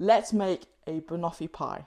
let's make a banoffee pie.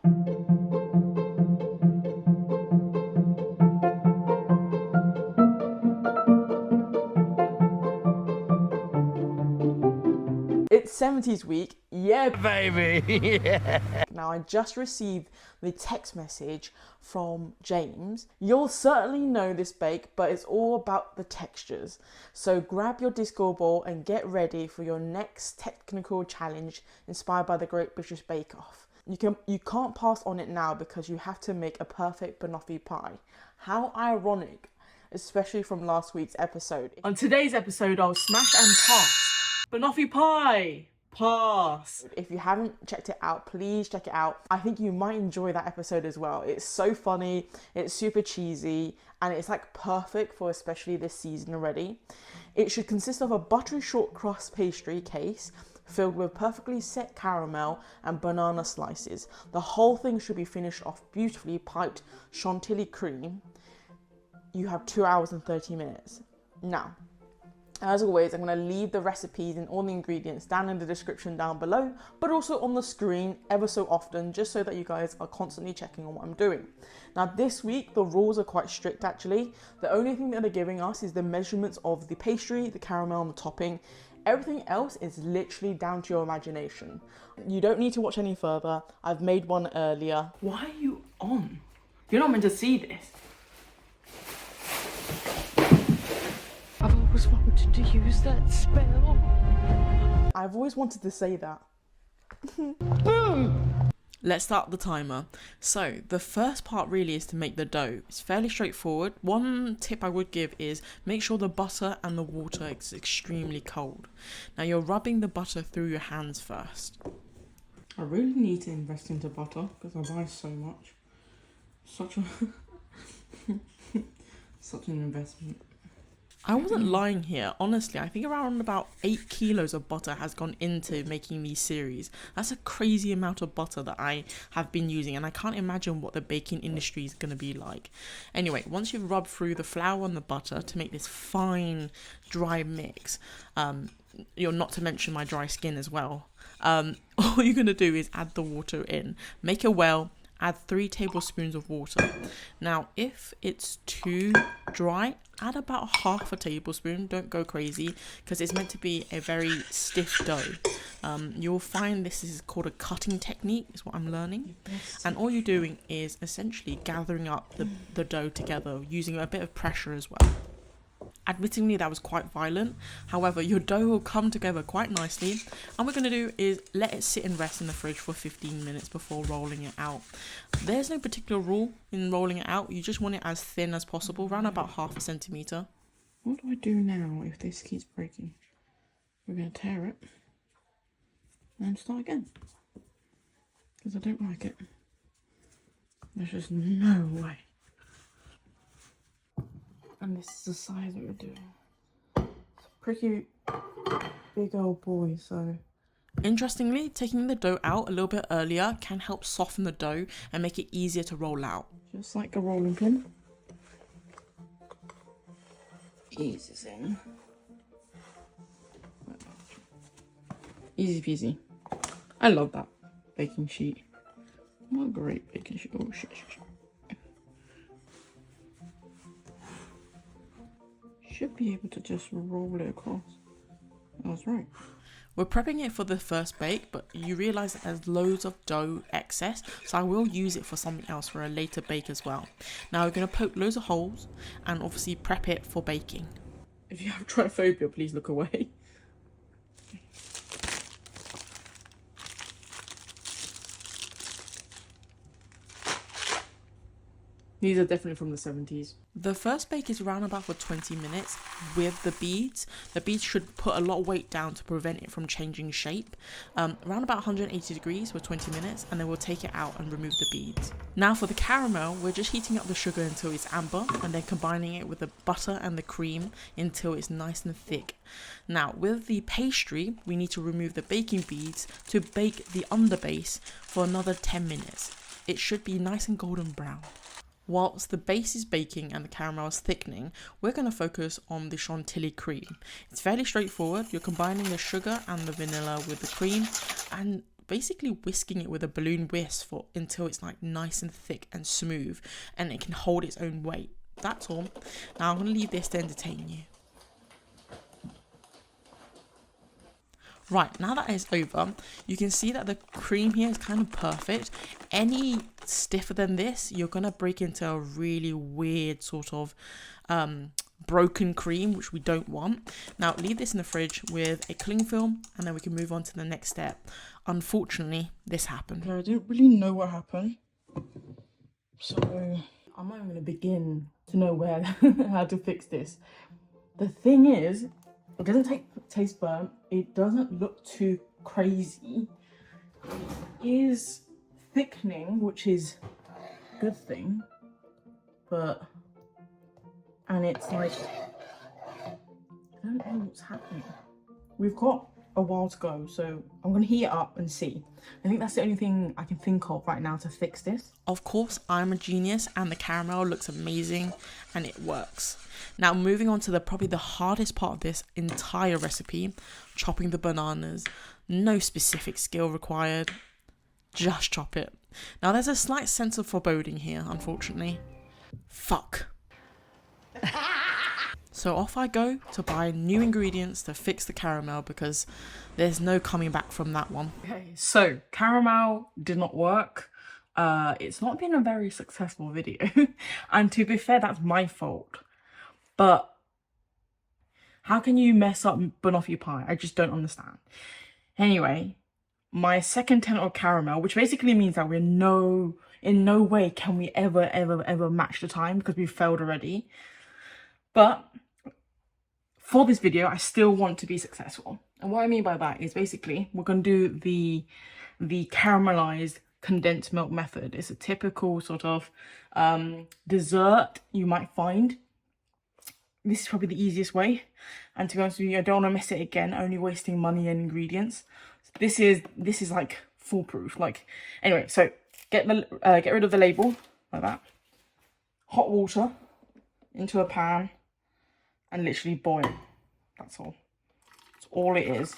It's 70s week, yeah baby! Yeah. Now I just received the text message from James. You'll certainly know this bake, but it's all about the textures. So grab your disco ball and get ready for your next technical challenge inspired by the Great British Bake Off. You can't pass on it now because you have to make a perfect banoffee pie. How ironic, especially from last week's episode. On today's episode, I'll smash and pass banoffee pie. Pass. If you haven't checked it out, please check it out. I think you might enjoy that episode as well. It's so funny, it's super cheesy, and it's like perfect for especially this season already. It should consist of a buttery short crust pastry case filled with perfectly set caramel and banana slices. The whole thing should be finished off beautifully piped chantilly cream. You have 2 hours and 30 minutes. Now, as always, I'm going to leave the recipes and all the ingredients down in the description down below, but also on the screen ever so often, just so that you guys are constantly checking on what I'm doing. Now this week, the rules are quite strict actually. The only thing that they're giving us is the measurements of the pastry, the caramel and the topping. Everything else is literally down to your imagination. You don't need to watch any further. I've made one earlier. Why are you on? You're not meant to see this. I've always wanted to use that spell. I've always wanted to say that. Boom! Let's start the timer. So the first part really is to make the dough. It's fairly straightforward. One tip I would give is make sure the butter and the water is extremely cold. Now you're rubbing the butter through your hands first. I really need to invest into butter because I buy so much. Such an investment. I wasn't lying here. Honestly, I think around about 8 kilos of butter has gone into making these series. That's a crazy amount of butter that I have been using, and I can't imagine what the baking industry is going to be like. Anyway, once you've rubbed through the flour and the butter to make this fine, dry mix, you're not to mention my dry skin as well. All you're going to do is add the water in. Make a well. Add 3 tablespoons of water. Now, if it's too dry, add about ½ a tablespoon. Don't go crazy because it's meant to be a very stiff dough. You'll find this is called a cutting technique, is what I'm learning. And all you're doing is essentially gathering up the dough together using a bit of pressure as well. Admittingly, that was quite violent. However, your dough will come together quite nicely. And what we're going to do is let it sit and rest in the fridge for 15 minutes before rolling it out. There's no particular rule in rolling it out. You just want it as thin as possible, around about ½ a centimetre. What do I do now if this keeps breaking? We're going to tear it and start again. Because I don't like it. There's just no way. And this is the size that we're doing. It's a pretty big old boy, so. Interestingly, taking the dough out a little bit earlier can help soften the dough and make it easier to roll out. Just like a rolling pin. Ease in. Easy peasy. I love that baking sheet. What a great baking sheet. Oh shit. Should be able to just roll it across. I was right. We're prepping it for the first bake, but you realise that there's loads of dough excess, so I will use it for something else for a later bake as well. Now we're going to poke loads of holes and obviously prep it for baking. If you have trypophobia, please look away. These are definitely from the 70s. The first bake is around about for 20 minutes with the beads. The beads should put a lot of weight down to prevent it from changing shape. Around about 180 degrees for 20 minutes, and then we'll take it out and remove the beads. Now for the caramel, we're just heating up the sugar until it's amber and then combining it with the butter and the cream until it's nice and thick. Now with the pastry, we need to remove the baking beads to bake the underbase for another 10 minutes. It should be nice and golden brown. Whilst the base is baking and the caramel is thickening, we're going to focus on the chantilly cream. It's fairly straightforward. You're combining the sugar and the vanilla with the cream and basically whisking it with a balloon whisk until it's like nice and thick and smooth and it can hold its own weight. That's all. Now I'm going to leave this to entertain you. Right, now that it's over, you can see that the cream here is kind of perfect. Any stiffer than this, you're going to break into a really weird sort of broken cream, which we don't want. Now leave this in the fridge with a cling film and then we can move on to the next step. Unfortunately, this happened. I didn't really know what happened. So I'm not even going to begin to know how to fix this. The thing is, it doesn't taste burnt. It doesn't look too crazy. It is thickening, which is a good thing. And it's like, I don't know what's happening. We've got a while to go, so I'm going to heat it up and see. I think that's the only thing I can think of right now to fix this. Of course, I'm a genius and the caramel looks amazing and it works. Now moving on to probably the hardest part of this entire recipe, chopping the bananas. No specific skill required, just chop it. Now there's a slight sense of foreboding here, unfortunately. Fuck. So off I go to buy new ingredients to fix the caramel because there's no coming back from that one. Okay, so caramel did not work. It's not been a very successful video. And to be fair, that's my fault. But how can you mess up banoffee pie? I just don't understand. Anyway, my second attempt of caramel, which basically means that in no way can we ever match the time because we failed already. But for this video, I still want to be successful. And what I mean by that is basically we're going to do the caramelized condensed milk method. It's a typical sort of dessert you might find. This is probably the easiest way. And to be honest with you, I don't want to miss it again, only wasting money and ingredients. This is like foolproof. Like, anyway, so get rid of the label like that. Hot water into a pan and literally boil. That's all. That's all it is.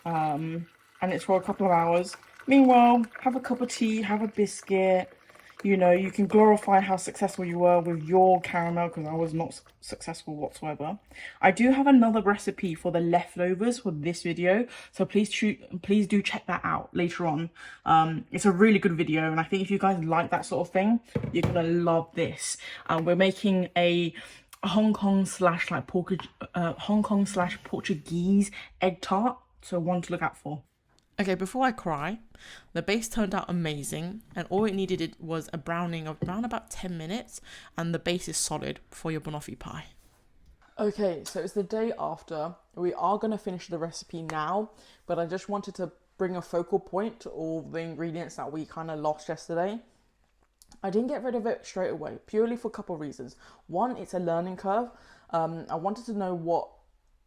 And it's for a couple of hours. Meanwhile, have a cup of tea, have a biscuit. You know, you can glorify how successful you were with your caramel because I was not successful whatsoever. I do have another recipe for the leftovers for this video, so please do check that out later on. It's a really good video, and I think if you guys like that sort of thing, you're gonna love this. We're making a Hong Kong slash Portuguese egg tart, so one to look out for. Okay, before I cry, the base turned out amazing and all it needed was a browning of around about 10 minutes and the base is solid for your banoffee pie. Okay, so it's the day after. We are going to finish the recipe now, but I just wanted to bring a focal point to all the ingredients that we kind of lost yesterday. I didn't get rid of it straight away, purely for a couple of reasons. One, it's a learning curve. I wanted to know what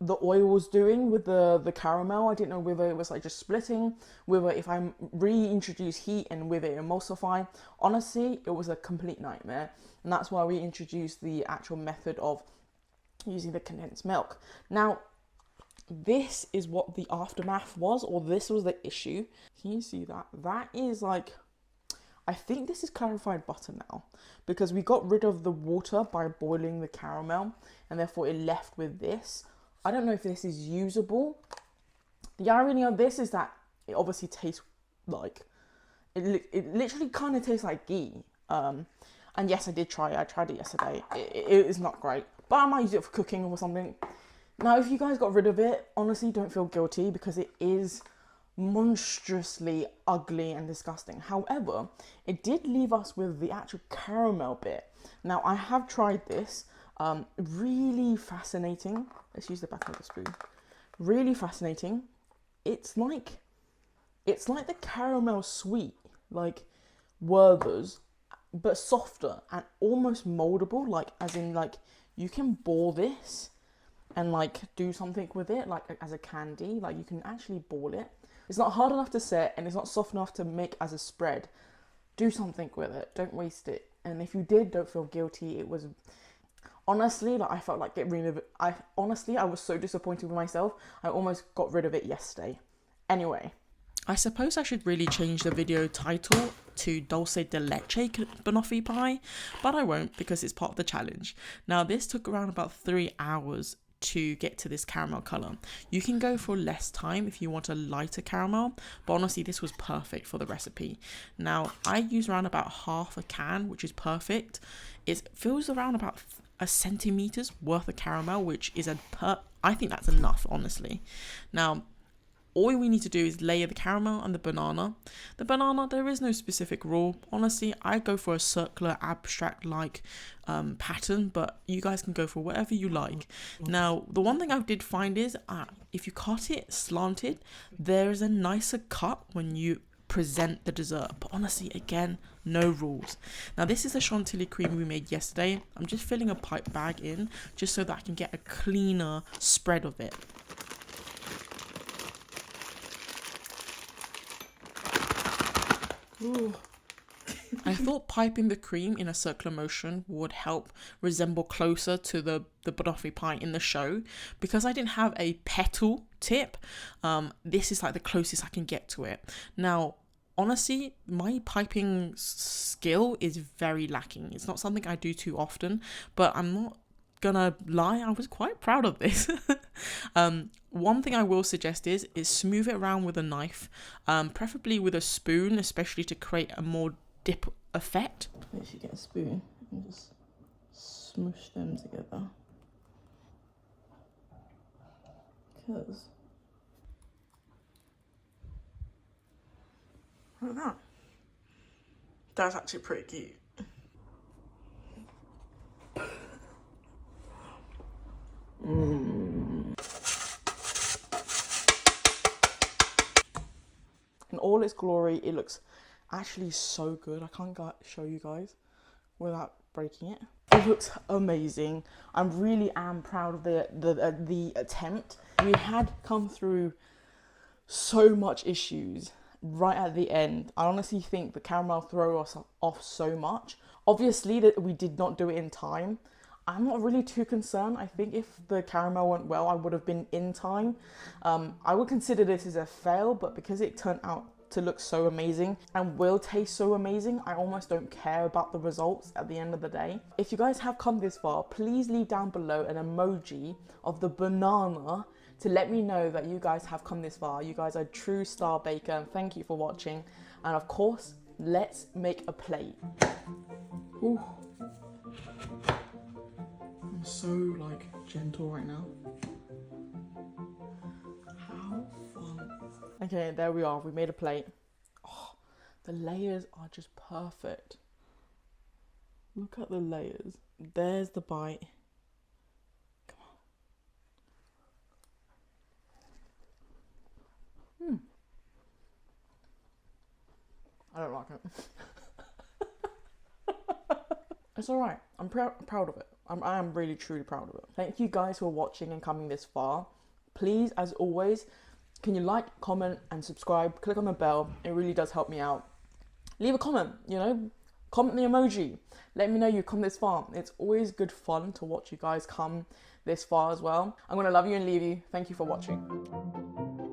the oil was doing with the caramel. I didn't know whether it was like just splitting, whether if I reintroduce heat and whether it emulsify. Honestly, it was a complete nightmare, and that's why we introduced the actual method of using the condensed milk. Now, this is what the aftermath was, or this was the issue. Can you see that? That is like, I think this is clarified butter now, because we got rid of the water by boiling the caramel, and therefore it left with this. I don't know if this is usable. The irony of this is that it obviously tastes like, it literally kind of tastes like ghee. And yes, I did try it. I tried it yesterday. It is not great, but I might use it for cooking or something. Now, if you guys got rid of it, honestly, don't feel guilty because it is monstrously ugly and disgusting. However, it did leave us with the actual caramel bit. Now, I have tried this. Really fascinating. Let's use the back of the spoon. Really fascinating. It's like the caramel sweet, like Werther's, but softer and almost moldable. Like, as in, like, you can ball this and like do something with it, like as a candy. Like, you can actually ball it. It's not hard enough to set, and it's not soft enough to make as a spread. Do something with it. Don't waste it. And if you did, don't feel guilty. It was, honestly, like, I felt like getting rid of it. I was so disappointed with myself. I almost got rid of it yesterday. Anyway, I suppose I should really change the video title to Dulce de Leche Banoffee pie, but I won't because it's part of the challenge. Now this took around about 3 hours to get to this caramel colour. You can go for less time if you want a lighter caramel, but honestly this was perfect for the recipe. Now I use around about half a can, which is perfect. It fills around about a centimetre's worth of caramel, which is I think that's enough, honestly. Now all we need to do is layer the caramel and the banana. The banana, there is no specific rule. Honestly, I go for a circular abstract like pattern, but you guys can go for whatever you like. Now, the one thing I did find is if you cut it slanted, there is a nicer cut when you present the dessert. But honestly, again, no rules. Now, this is the chantilly cream we made yesterday. I'm just filling a pipe bag in just so that I can get a cleaner spread of it. Ooh. I thought piping the cream in a circular motion would help resemble closer to the Banoffee pie in the show. Because I didn't have a petal tip, this is like the closest I can get to it. Now, honestly, my piping skill is very lacking. It's not something I do too often, but I'm not gonna lie, I was quite proud of this. One thing I will suggest is smooth it around with a knife, preferably with a spoon, especially to create a more dip effect. If you get a spoon and just smoosh them together, because look at that. That's actually pretty cute. In all its glory, it looks actually so good. I can't show you guys without breaking it. It looks amazing. I really am proud of the attempt. We had come through so much issues right at the end. I honestly think the caramel threw us off so much. Obviously, that we did not do it in time. I'm not really too concerned. I think if the caramel went well, I would have been in time. I would consider this as a fail, but because it turned out to look so amazing and will taste so amazing, I almost don't care about the results at the end of the day. If you guys have come this far, please leave down below an emoji of the banana to let me know that you guys have come this far. You guys are a true star baker, and thank you for watching. And of course, let's make a plate. Ooh. I'm so like gentle right now. How fun. Okay, there we are. We made a plate. Oh, the layers are just perfect. Look at the layers. There's the bite. Come on. I don't like it. It's alright. I'm proud of it. I am really truly proud of it. Thank you guys for watching and coming this far. Please, as always, can you like, comment and subscribe? Click on the bell. It really does help me out. Leave a comment, comment the emoji. Let me know you come this far. It's always good fun to watch you guys come this far as well. I'm going to love you and leave you. Thank you for watching.